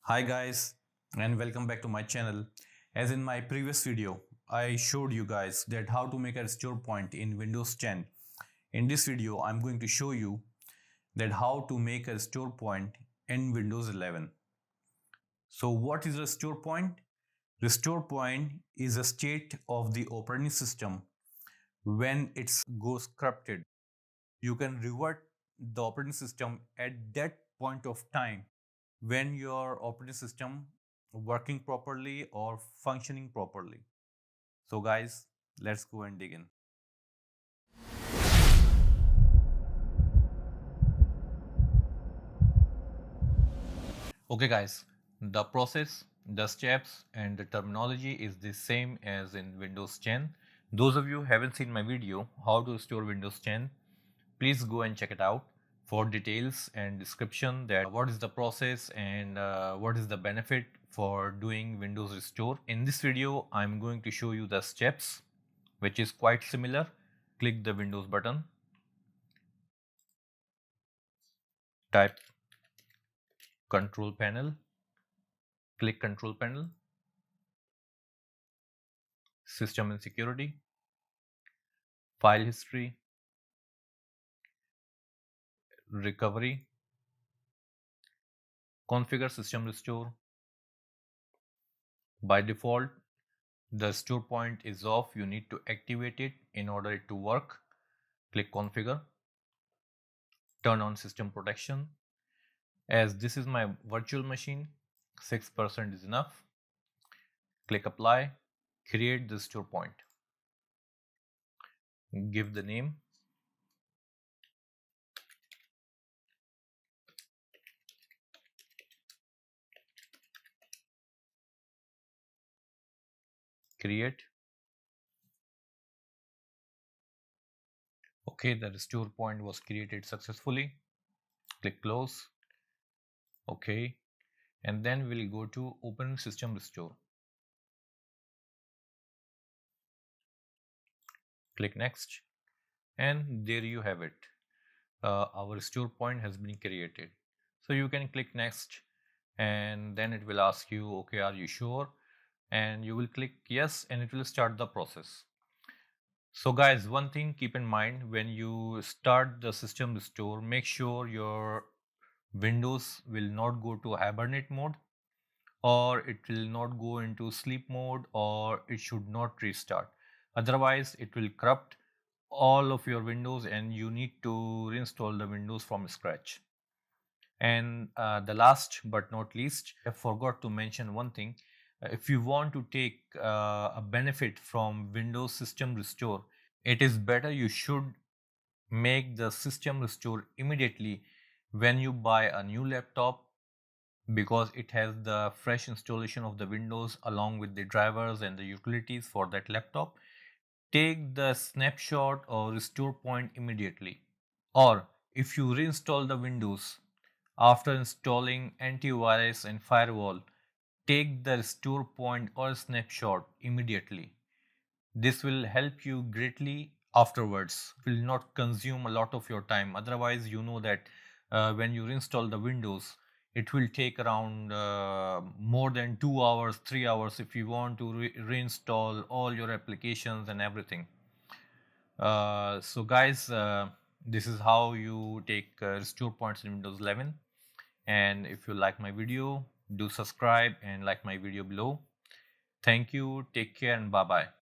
Hi guys, and welcome back to my channel. As in my previous video, I showed you guys that how to make a restore point in Windows 10. In this video, I'm going to show you that how to make a restore point in Windows 11. So what is a restore point? Restore point is a state of the operating system when it goes corrupted. You can revert the operating system at that point of time when your operating system working properly or functioning properly. So guys, let's go and dig in. Okay guys, the process, the steps and the terminology is the same as in Windows 10. Those of you who haven't seen my video how to restore Windows 10, please go and check it out for details and description that what is the process and what is the benefit for doing Windows restore. In this video, I'm going to show you the steps, which is quite similar. Click the Windows button, type control panel, click control panel, system and security, file history, recovery, configure system restore. By default, the restore point is off. You need to activate it in order it to work. Click configure, turn on system protection. As this is my virtual machine, 6% is enough. Click apply, create the restore point. Give the name. Create. Okay, the restore point was created successfully. Click close. Okay, and then we'll go to open system restore. Click next, and there you have it. Our restore point has been created. So you can click next, and then it will ask you, okay, are you sure? And you will click yes, and it will start the process. So guys, one thing keep in mind, when you start the system restore, make sure your Windows will not go to hibernate mode, or it will not go into sleep mode, or it should not restart. Otherwise, it will corrupt all of your Windows and you need to reinstall the Windows from scratch. And the last but not least, I forgot to mention one thing. If you want to take a benefit from Windows System Restore, it is better you should make the system restore immediately when you buy a new laptop, because it has the fresh installation of the Windows along with the drivers and the utilities for that laptop. Take the snapshot or restore point immediately. Or if you reinstall the Windows after installing antivirus and firewall, take the restore point or snapshot immediately. This will help you greatly afterwards. It will not consume a lot of your time. Otherwise, you know that when you reinstall the Windows, it will take around more than 2 hours, 3 hours if you want to reinstall all your applications and everything. So guys, this is how you take restore points in Windows 11. And if you like my video, do subscribe and like my video below. Thank you, take care, and bye bye.